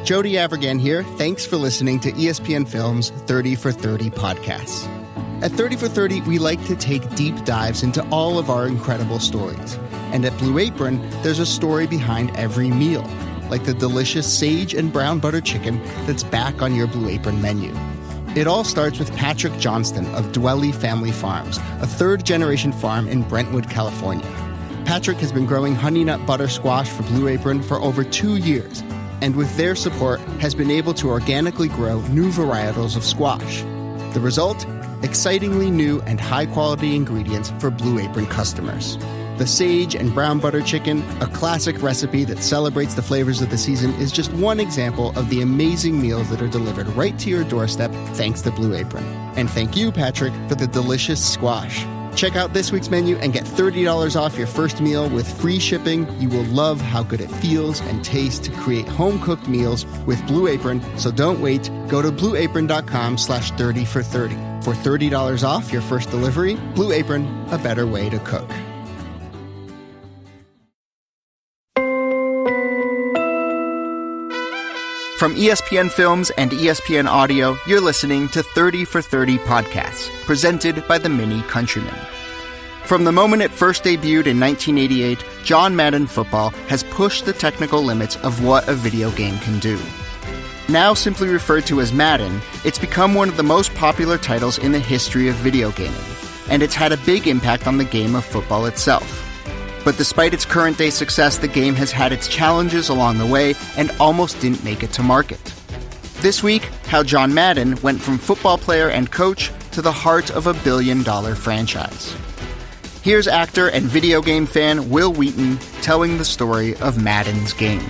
Jody Avergan here. Thanks for listening to ESPN Films 30 for 30 podcasts. At 30 for 30, we like to take deep dives into all of our incredible stories. And at Blue Apron, there's a story behind every meal, like the delicious sage and brown butter chicken that's back on your Blue Apron menu. It all starts with Patrick Johnston of Dwelly Family Farms, a third-generation farm in Brentwood, California. Patrick has been growing honey nut butter squash for Blue Apron for over 2 years, and with their support, has been able to organically grow new varietals of squash. The result? Excitingly new and high-quality ingredients for Blue Apron customers. The sage and brown butter chicken, a classic recipe that celebrates the flavors of the season, is just one example of the amazing meals that are delivered right to your doorstep thanks to Blue Apron. And thank you, Patrick, for the delicious squash. Check out this week's menu and get $30 off your first meal with free shipping. You will love how good it feels and tastes to create home-cooked meals with Blue Apron, so don't wait. Go to blueapron.com/30 for 30. For $30 off your first delivery, Blue Apron, a better way to cook. From ESPN Films and ESPN Audio, you're listening to 30 for 30 podcasts, presented by the Mini Countryman. From the moment it first debuted in 1988, John Madden Football has pushed the technical limits of what a video game can do. Now simply referred to as Madden, it's become one of the most popular titles in the history of video gaming, and it's had a big impact on the game of football itself. But despite its current-day success, the game has had its challenges along the way and almost didn't make it to market. This week, how John Madden went from football player and coach to the heart of a billion-dollar franchise. Here's actor and video game fan Will Wheaton telling the story of Madden's game.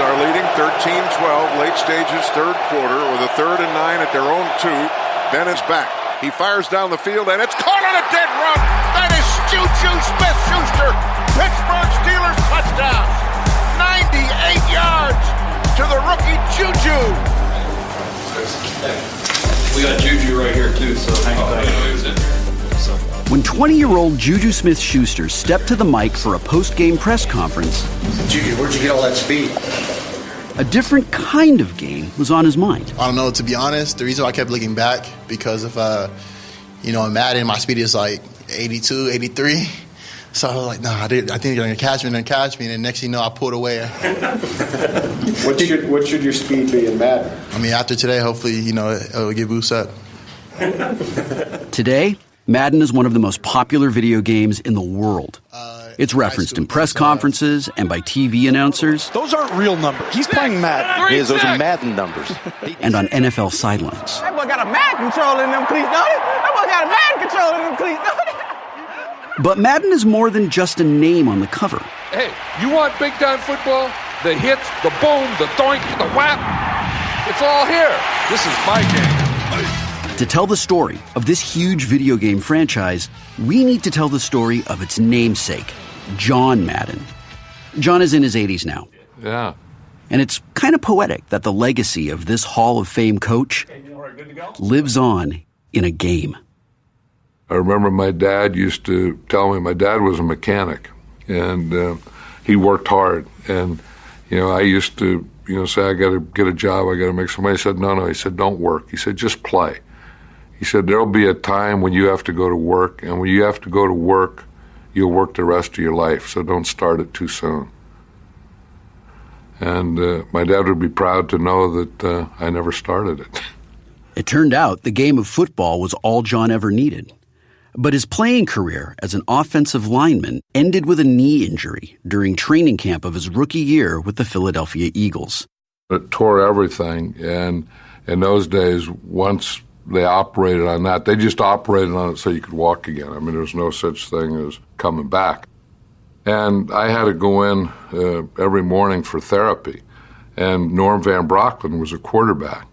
Are leading 13-12, late stages, third quarter, with a 3rd and 9 at their own 2. Ben is back. He fires down the field, and it's caught on a dead run. That is Juju Smith-Schuster. Pittsburgh Steelers touchdown. 98 yards to the rookie Juju. We got Juju right here, too, so hang on. When 20-year-old Juju Smith-Schuster stepped to the mic for a post-game press conference, Juju, where'd you get all that speed? a different kind of game was on his mind. I don't know, to be honest, the reason why I kept looking back, because of, in Madden, my speed is like 82, 83. So I was like, nah, I think they're going to catch me, and then next thing you know, I pulled away. What should your speed be in Madden? I mean, after today, hopefully, it'll get boosted up. Today, Madden is one of the most popular video games in the world. It's referenced in press conferences and by TV announcers. Those aren't real numbers. He's playing Madden. Those are Madden numbers. And on NFL sidelines. That boy got a Madden control in them cleats, don't he? That boy got a Madden control in them cleats, don't he? But Madden is more than just a name on the cover. Hey, you want big-time football? The hits, the boom, the doink, the whap. It's all here. This is my game. To tell the story of this huge video game franchise, we need to tell the story of its namesake, John Madden. John is in his 80s now. Yeah. And it's kind of poetic that the legacy of this Hall of Fame coach lives on in a game. I remember my dad used to tell me, my dad was a mechanic, and he worked hard. And, I used to, say, I got to get a job, I got to make some money. He said, no. He said, don't work. He said, just play. He said, there'll be a time when you have to go to work, and when you have to go to work, you'll work the rest of your life, so don't start it too soon. And my dad would be proud to know that I never started it. It turned out the game of football was all John ever needed. But his playing career as an offensive lineman ended with a knee injury during training camp of his rookie year with the Philadelphia Eagles. It tore everything, and in those days, once they operated on that, they just operated on it so you could walk again. I mean, there was no such thing as coming back. And I had to go in every morning for therapy, and Norm Van Brocklin was a quarterback.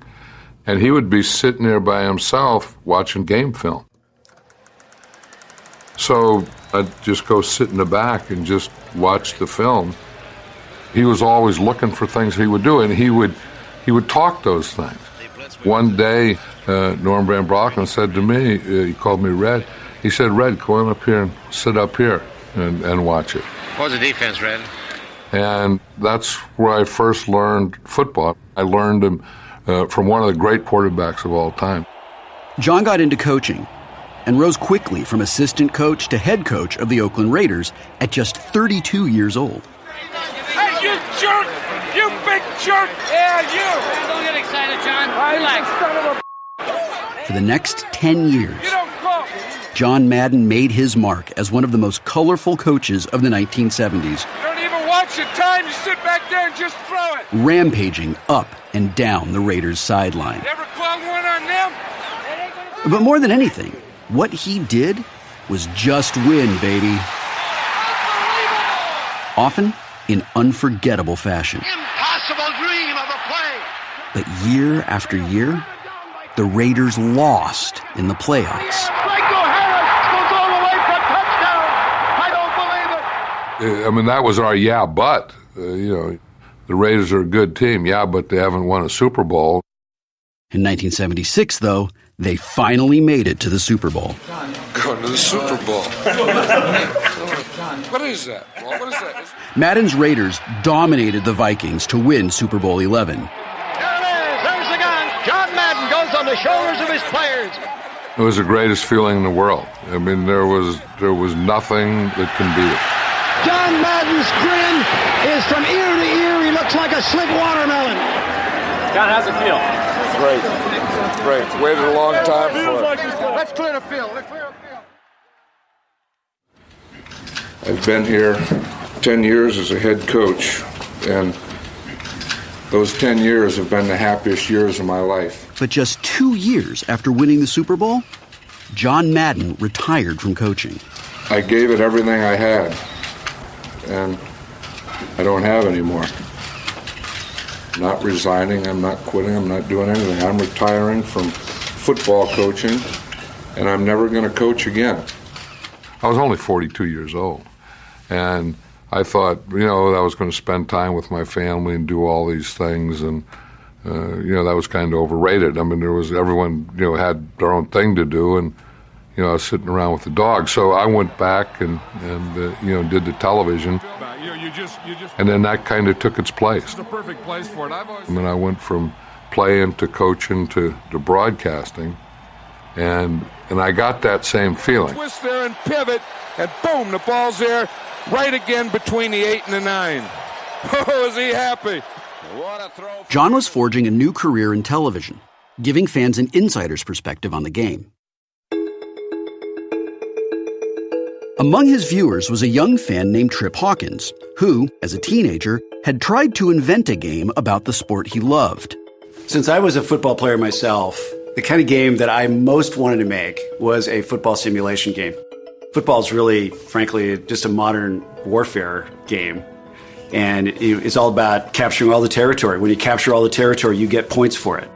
And he would be sitting there by himself watching game film. So I'd just go sit in the back and just watch the film. He was always looking for things he would do, and he would talk those things. One day, Norm Van Broecklyn said to me, he called me Red, he said, Red, go on up here and sit up here and watch it. What was the defense, Red? And that's where I first learned football. I learned him from one of the great quarterbacks of all time. John got into coaching and rose quickly from assistant coach to head coach of the Oakland Raiders at just 32 years old. Hey, you jerk! You big jerk! Yeah, you! Don't get excited, John. For the next 10 years, You don't call! John Madden made his mark as one of the most colorful coaches of the 1970s, You don't even watch the time. You sit back there and just throw it. rampaging up and down the Raiders' sideline. You ever call one on them? But more than anything, what he did was just win, baby. Often in unforgettable fashion. Impossible dream of a play. But year after year, the Raiders lost in the playoffs. Franco Harris goes all the way for touchdown. I don't believe it. I mean, that was our but. The Raiders are a good team, but they haven't won a Super Bowl. In 1976, though, they finally made it to the Super Bowl. Going to the Super Bowl. What is that? What is that? Madden's Raiders dominated the Vikings to win Super Bowl 11. There it is. There's the gun. John Madden goes on the shoulders of his players. It was the greatest feeling in the world. I mean, there was nothing that can beat it. John Madden's grin is from ear to ear. He looks like a slick watermelon. John, how's it feel? Great. Waited a long time for it. Let's clear the field. Let's clear the field. I've been here 10 years as a head coach, and those 10 years have been the happiest years of my life. But just 2 years after winning the Super Bowl, John Madden retired from coaching. I gave it everything I had, and I don't have any more. I'm not resigning, I'm not quitting, I'm not doing anything. I'm retiring from football coaching, and I'm never going to coach again. I was only 42 years old, and I thought, that I was going to spend time with my family and do all these things, and that was kind of overrated. I mean, everyone had their own thing to do, and I was sitting around with the dog. So I went back and did the television, and then that kind of took its place. It's the perfect place for it. I went from playing to coaching to broadcasting, and I got that same feeling. Twist there and pivot, and boom, the ball's there, right again between the 8 and the 9. Oh, is he happy? What a throw. John was forging a new career in television, giving fans an insider's perspective on the game. Among his viewers was a young fan named Trip Hawkins, who, as a teenager, had tried to invent a game about the sport he loved. Since I was a football player myself, the kind of game that I most wanted to make was a football simulation game. Football is really, frankly, just a modern warfare game. And it's all about capturing all the territory. When you capture all the territory, you get points for it.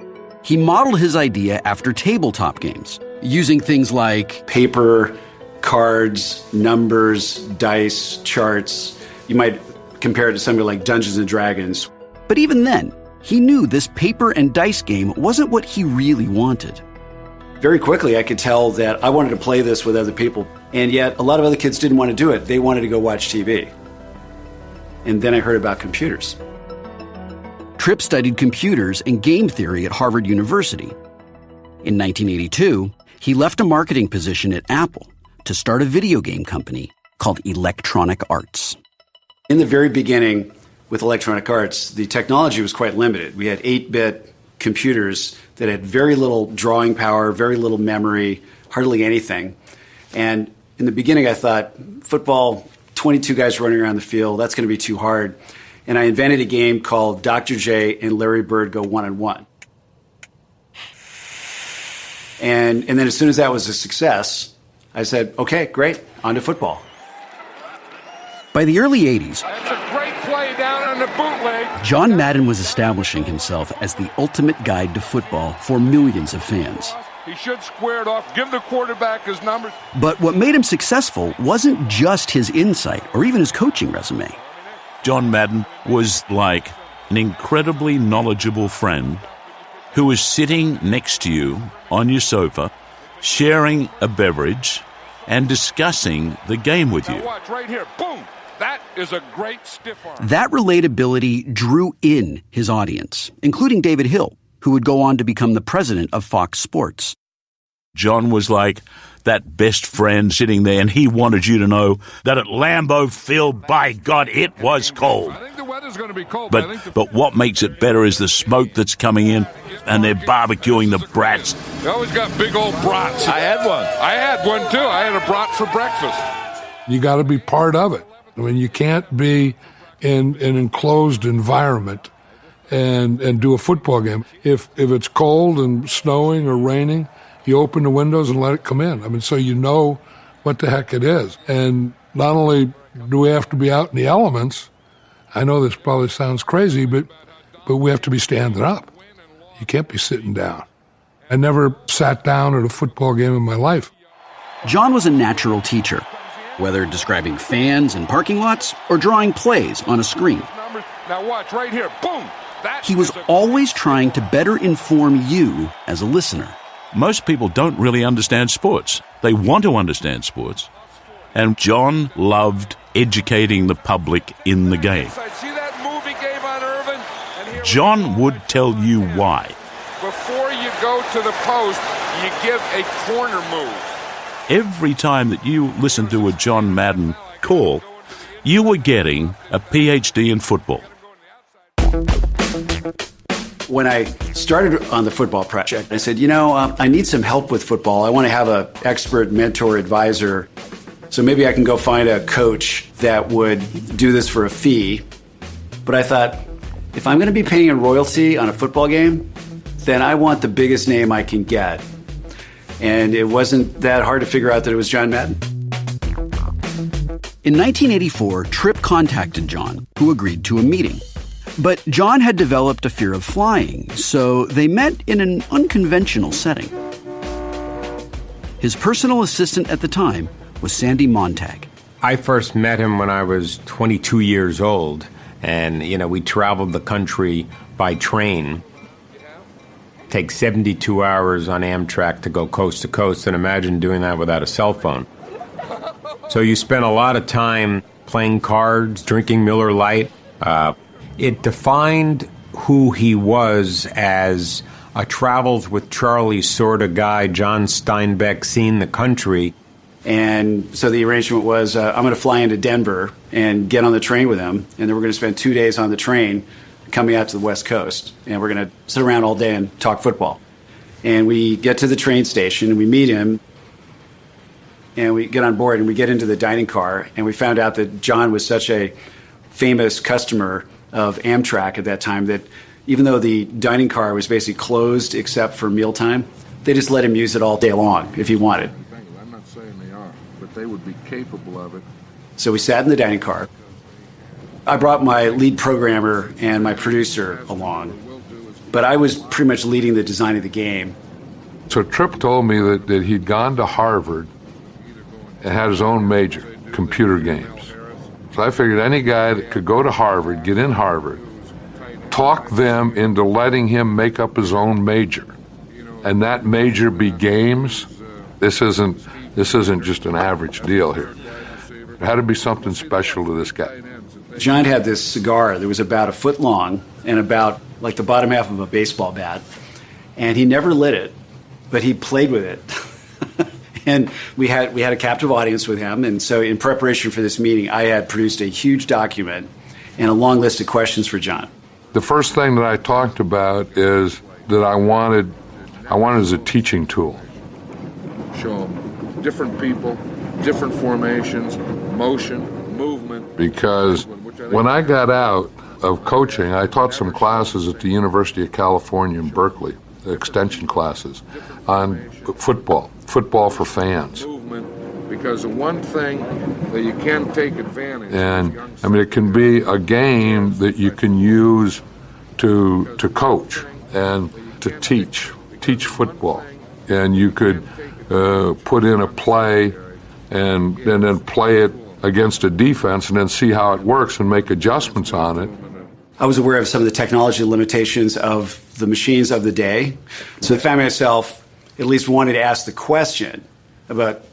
He modeled his idea after tabletop games, using things like paper, cards, numbers, dice, charts. You might compare it to something like Dungeons and Dragons. But even then, he knew this paper and dice game wasn't what he really wanted. Very quickly, I could tell that I wanted to play this with other people, and yet a lot of other kids didn't want to do it. They wanted to go watch TV. And then I heard about computers. Tripp studied computers and game theory at Harvard University. In 1982, he left a marketing position at Apple to start a video game company called Electronic Arts. In the very beginning, with Electronic Arts, the technology was quite limited. We had 8-bit computers that had very little drawing power, very little memory, hardly anything. And in the beginning, I thought, football, 22 guys running around the field, that's going to be too hard. And I invented a game called Dr. J and Larry Bird Go 1-on-1. And then as soon as that was a success, I said, okay, great, on to football. By the early 80s, That's a great play down on the bootleg. John Madden was establishing himself as the ultimate guide to football for millions of fans. He should square it off, give the quarterback his numbers. But what made him successful wasn't just his insight or even his coaching resume. John Madden was like an incredibly knowledgeable friend who is sitting next to you on your sofa, sharing a beverage and discussing the game with you. Now watch right here. Boom! That is a great stiff arm. That relatability drew in his audience, including David Hill, who would go on to become the president of Fox Sports. John was like that best friend sitting there, and he wanted you to know that at Lambeau Field, by God, it was cold. I think the weather's going to be cold. But what makes it better is the smoke that's coming in, and they're barbecuing the brats. They always got big old brats. I had one, too. I had a brat for breakfast. You got to be part of it. I mean, you can't be in an enclosed environment and do a football game. If it's cold and snowing or raining, you open the windows and let it come in. I mean, so you know what the heck it is. And not only do we have to be out in the elements, I know this probably sounds crazy, but we have to be standing up. You can't be sitting down. I never sat down at a football game in my life. John was a natural teacher, whether describing fans in parking lots or drawing plays on a screen. Now watch right here. Boom! He was always trying to better inform you as a listener. Most people don't really understand sports. They want to understand sports. And John loved educating the public in the game. See that movie Game on Irvin? John would tell you why. Before you go to the post, you give a corner move. Every time that you listened to a John Madden call, you were getting a PhD in football. When I started on the football project, I said, I need some help with football. I want to have an expert mentor advisor. So maybe I can go find a coach that would do this for a fee. But I thought, if I'm going to be paying a royalty on a football game, then I want the biggest name I can get. And it wasn't that hard to figure out that it was John Madden. In 1984, Tripp contacted John, who agreed to a meeting. But John had developed a fear of flying, so they met in an unconventional setting. His personal assistant at the time was Sandy Montag. I first met him when I was 22 years old, and, we traveled the country by train. Take 72 hours on Amtrak to go coast to coast, and imagine doing that without a cell phone. So you spent a lot of time playing cards, drinking Miller Lite. It defined who he was as a travels with Charlie sort of guy, John Steinbeck, seen the country. And so the arrangement was I'm going to fly into Denver and get on the train with him, and then we're going to spend 2 days on the train coming out to the West Coast, and we're going to sit around all day and talk football. And we get to the train station, and we meet him, and we get on board, and we get into the dining car, and we found out that John was such a famous customer of Amtrak at that time that even though the dining car was basically closed except for mealtime, they just let him use it all day long if he wanted. I'm not saying they are, but they would be capable of it. So we sat in the dining car. I brought my lead programmer and my producer along, but I was pretty much leading the design of the game. So Tripp told me that he'd gone to Harvard and had his own major, computer games. So I figured any guy that could go to Harvard, get in Harvard, talk them into letting him make up his own major, and that major be games. This isn't just an average deal here. There had to be something special to this guy. John had this cigar that was about a foot long and about like the bottom half of a baseball bat, and he never lit it, but he played with it. And we had a captive audience with him, and so in preparation for this meeting, I had produced a huge document and a long list of questions for John. The first thing that I talked about is that I wanted as a teaching tool. Show them different people, different formations, motion, movement. Because when I got out of coaching, I taught some classes at the University of California in Berkeley, extension classes on football for fans. Because the one thing that you can take advantage of. And I mean, it can be a game that you can use to coach and to teach football. And you could put in a play and then play it against a defense and then see how it works and make adjustments on it. I was aware of some of the technology limitations of the machines of the day. So I found myself at least wanted to ask the question about